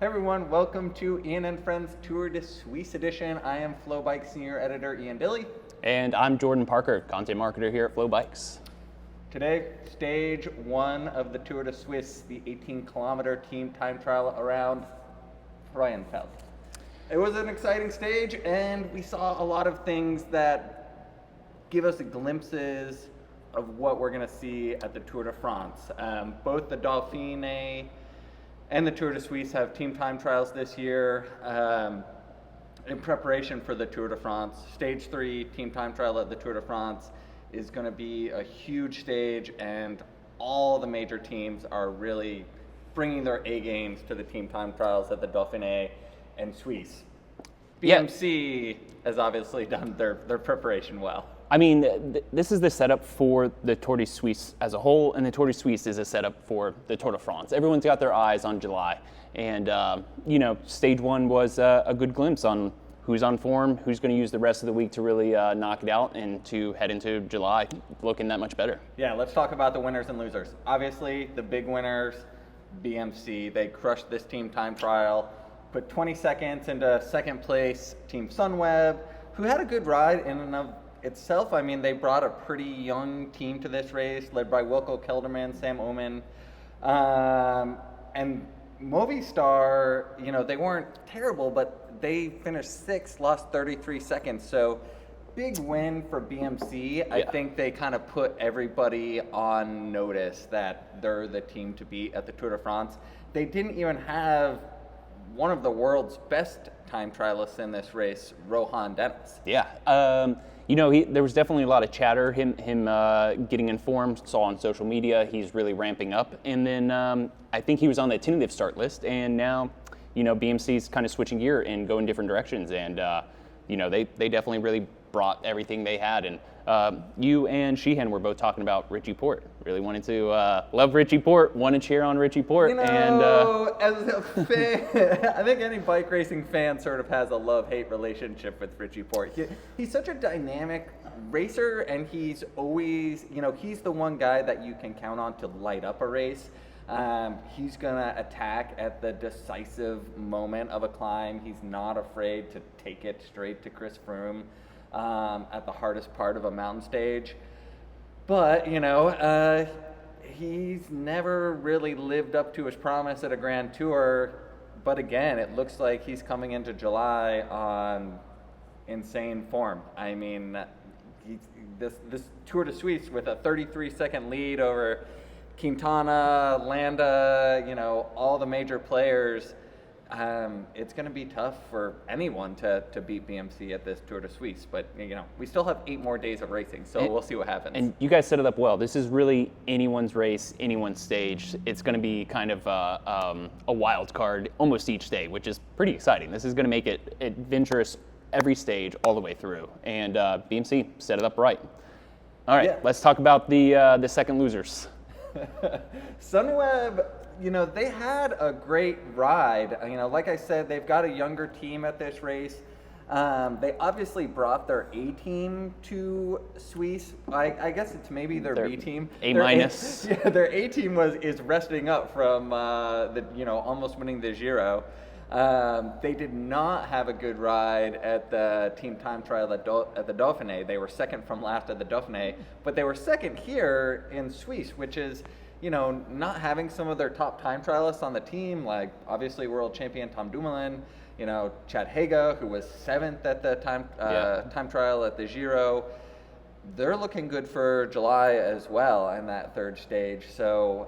Hey everyone, welcome to Ian and Friends Tour de Suisse edition. I am FloBikes Senior Editor Ian Dille. And I'm Jordan Parker, content marketer here at FloBikes. Today, stage one of the Tour de Suisse, the 18-kilometer team time trial around Frauenfeld. It was an exciting stage, and we saw a lot of things that give us glimpses of what we're going to see at the Tour de France. Both the Dauphiné and the Tour de Suisse have team time trials this year in preparation for the Tour de France. Stage 3 team time trial at the Tour de France is going to be a huge stage, and all the major teams are really bringing their A games to the team time trials at the Dauphiné and Suisse. BMC has obviously done their preparation well. I mean, this is the setup for the Tour de Suisse as a whole, and the Tour de Suisse is a setup for the Tour de France. Everyone's got their eyes on July, and stage one was a good glimpse on who's on form, who's going to use the rest of the week to really knock it out, and to head into July looking that much better. Yeah, let's talk about the winners and losers. Obviously, the big winners, BMC, they crushed this team time trial, put 20 seconds into second place, Team Sunweb, who had a good ride in and of itself. I mean, they brought a pretty young team to this race, led by Wilco Kelderman, Sam Oomen, and Movistar. They weren't terrible, but they finished sixth, lost 33 seconds. So big win for BMC. Yeah. I think they kind of put everybody on notice that they're the team to beat at the Tour de France. They didn't even have one of the world's best time trialists in this race, Rohan Dennis. Yeah. There was definitely a lot of chatter, him getting informed, saw on social media, he's really ramping up. And then I think he was on the tentative start list, and now, BMC's kind of switching gear and going different directions. And, they definitely really brought everything they had. And you and Sheehan were both talking about Richie Porte. Really wanted to love Richie Porte, want to cheer on Richie Porte. As a fan, I think any bike racing fan sort of has a love-hate relationship with Richie Porte. He's such a dynamic racer, and he's always, he's the one guy that you can count on to light up a race. He's going to attack at the decisive moment of a climb. He's not afraid to take it straight to Chris Froome at the hardest part of a mountain stage. But, he's never really lived up to his promise at a Grand Tour. But again, it looks like he's coming into July on insane form. I mean, this Tour de Suisse with a 33-second lead over Quintana, Landa, all the major players, it's going to be tough for anyone to beat BMC at this Tour de Suisse. But, we still have 8 more days of racing, so we'll see what happens. And you guys set it up well. This is really anyone's race, anyone's stage. It's going to be kind of a wild card almost each day, which is pretty exciting. This is going to make it adventurous every stage all the way through. And BMC set it up right. All right, Let's talk about the second losers. Sunweb, they had a great ride. Like I said, they've got a younger team at this race. They obviously brought their A team to Suisse. I guess it's maybe their B team. A minus. Their A team is resting up from almost winning the Giro. They did not have a good ride at the team time trial at the Dauphiné. They were second from last at the Dauphiné, but they were second here in Suisse, which is, not having some of their top time trialists on the team, like obviously world champion Tom Dumoulin, Chad Haga, who was seventh at the time trial at the Giro. They're looking good for July as well in that third stage. So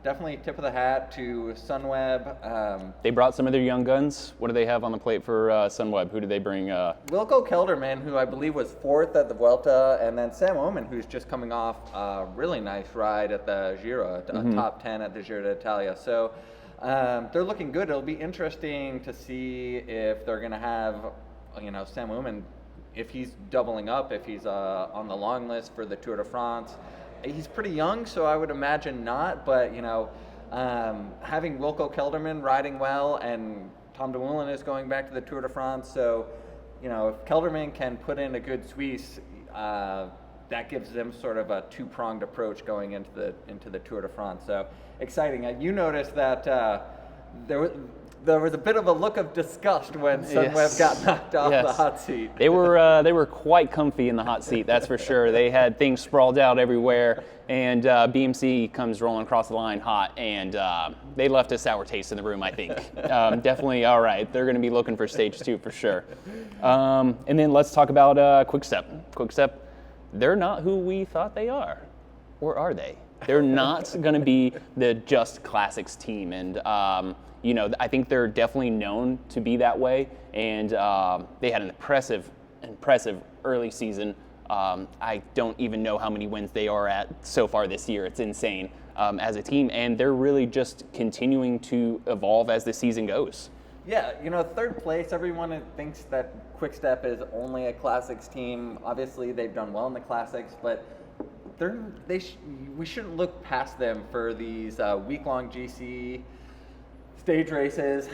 definitely tip of the hat to Sunweb. They brought some of their young guns. What do they have on the plate for Sunweb? Who did they bring? Wilco Kelderman, who I believe was fourth at the Vuelta, and then Sam Oomen, who's just coming off a really nice ride at the Giro, a top 10 at the Giro d'Italia. So they're looking good. It'll be interesting to see if they're going to have, Sam Oomen, if he's doubling up, if he's on the long list for the Tour de France. He's pretty young, so I would imagine not, but, having Wilco Kelderman riding well, and Tom Dumoulin is going back to the Tour de France, so, if Kelderman can put in a good Suisse, that gives them sort of a two-pronged approach going into the Tour de France. So exciting. You noticed that there was a bit of a look of disgust when Sunweb got knocked off the hot seat. They were quite comfy in the hot seat, that's for sure. They had things sprawled out everywhere, and BMC comes rolling across the line hot, and they left a sour taste in the room, I think. Definitely, all right, they're going to be looking for stage 2 for sure. And then let's talk about Quickstep. Quickstep, they're not who we thought they are, or are they? They're not going to be the Just Classics team, and I think they're definitely known to be that way, and they had an impressive early season. I don't even know how many wins they are at so far this year. It's insane as a team, and they're really just continuing to evolve as the season goes. Yeah, third place, everyone thinks that Quickstep is only a Classics team. Obviously, they've done well in the Classics, but we shouldn't look past them for these week-long GC stage races.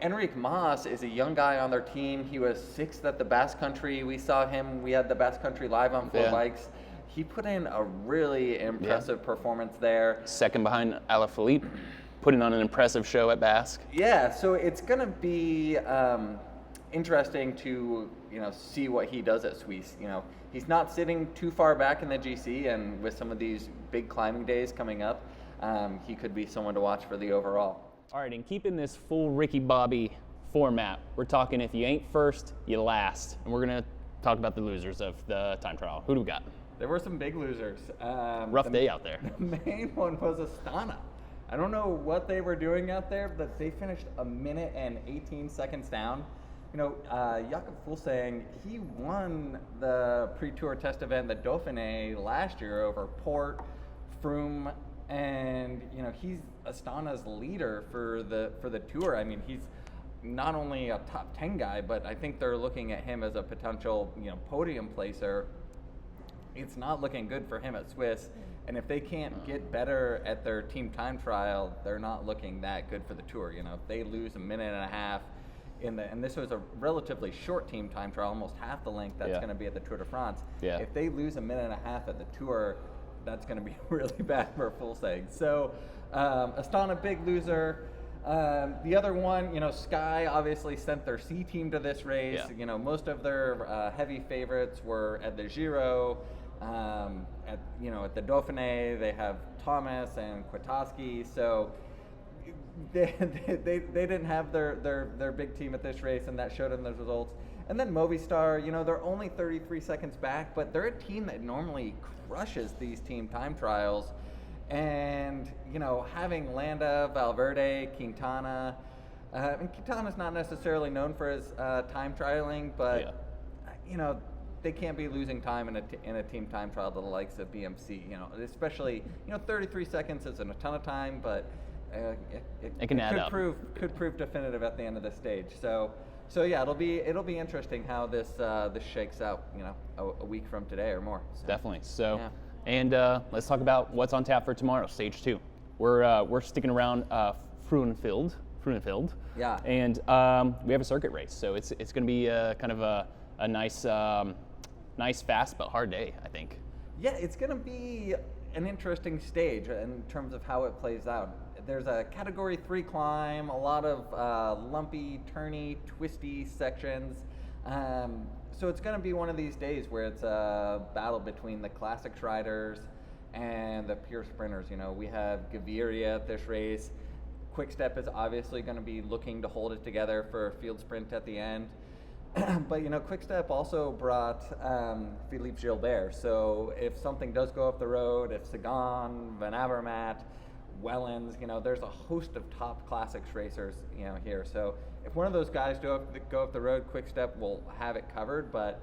Enric Mas is a young guy on their team. He was 6th at the Basque Country. We saw him. We had the Basque Country live on FloBikes. He put in a really impressive performance there. Second behind Alaphilippe, putting on an impressive show at Basque. Yeah, so it's going to be interesting to see what he does at Suisse. He's not sitting too far back in the GC, and with some of these big climbing days coming up, he could be someone to watch for the overall. All right, and keeping this full Ricky Bobby format, we're talking if you ain't first, you last. And we're going to talk about the losers of the time trial. Who do we got? There were some big losers. Rough day out there. The main one was Astana. I don't know what they were doing out there, but they finished 1 minute and 18 seconds down. Jakob Fuglsang, he won the pre-tour test event, the Dauphiné, last year over Port, Froome, and he's Astana's leader for the tour. I mean, he's not only a top 10 guy, but I think they're looking at him as a potential podium placer. It's not looking good for him at Swiss, and if they can't get better at their team time trial, they're not looking that good for the tour. If they lose 1.5 minutes and this was a relatively short team time trial, almost half the length that's going to be at the Tour de France. Yeah. If they lose 1.5 minutes at the Tour, that's going to be really bad for Fuglsang. So Astana, big loser. The other one, Sky obviously sent their C team to this race. Yeah. Most of their heavy favorites were at the Giro. At the Dauphiné, they have Thomas and Kwiatkowski. So they didn't have their big team at this race, and that showed in the results. And then Movistar, they're only 33 seconds back, but they're a team that normally crushes these team time trials. And, having Landa, Valverde, Quintana, and Quintana's not necessarily known for his time trialing, but, they can't be losing time in a team time trial to the likes of BMC, especially, 33 seconds isn't a ton of time, but it can add up. Could prove definitive at the end of the stage. So yeah, it'll be interesting how this shakes out, a week from today or more. So. Definitely. So, and let's talk about what's on tap for tomorrow, stage 2. We're sticking around Fruenfeld. Yeah. And we have a circuit race, so it's going to be kind of a nice, fast but hard day, I think. Yeah, it's going to be an interesting stage in terms of how it plays out. There's a Category 3 climb, a lot of lumpy, turny, twisty sections. So it's going to be one of these days where it's a battle between the Classics riders and the pure sprinters. We have Gaviria at this race. Quickstep is obviously going to be looking to hold it together for a field sprint at the end. But Quickstep also brought Philippe Gilbert. So if something does go off the road, if Sagan, Van Avermaet, Wellens, there's a host of top Classics racers, here. So if one of those guys go off the road, Quickstep will have it covered. But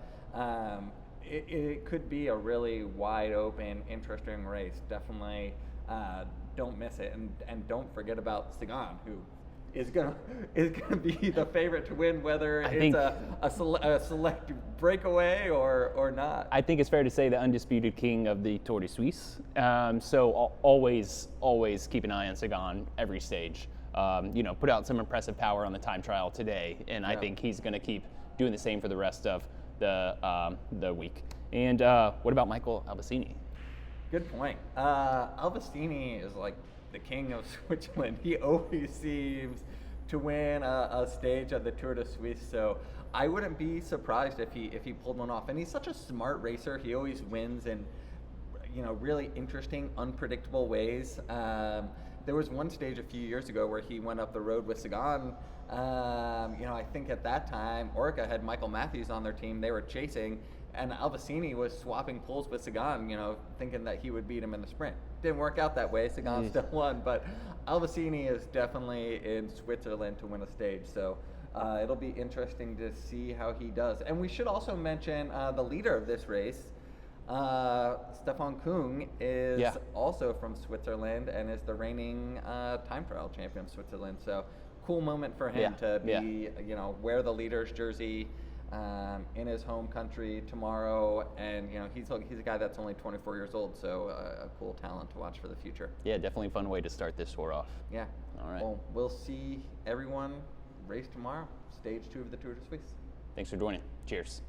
it could be a really wide open, interesting race. Definitely don't miss it, and don't forget about Sagan, who is gonna be the favorite to win, whether it's a select breakaway or not. I think it's fair to say the undisputed king of the Tour de Suisse. So always keep an eye on Sagan every stage. Put out some impressive power on the time trial today, and I think he's going to keep doing the same for the rest of the week. And what about Michael Albacini? Good point. Albacini is like the king of Switzerland. He always seems to win a stage at the Tour de Suisse, so I wouldn't be surprised if he pulled one off. And he's such a smart racer. He always wins in really interesting, unpredictable ways. There was one stage a few years ago where he went up the road with Sagan. I think at that time Orica had Michael Matthews on their team. They were chasing, and Albacini was swapping poles with Sagan, thinking that he would beat him in the sprint. Didn't work out that way. Sagan still won, but Albacini is definitely in Switzerland to win a stage. So it'll be interesting to see how he does. And we should also mention the leader of this race, Stefan Kung, is also from Switzerland and is the reigning time trial champion of Switzerland. So cool moment for him to be, wear the leader's jersey in his home country tomorrow. And he's a guy that's only 24 years old, so a cool talent to watch for the future. Yeah, definitely a fun way to start this tour off. Yeah. All right. Well, we'll see everyone race tomorrow, stage 2 of the Tour de Suisse. Thanks for joining. Cheers.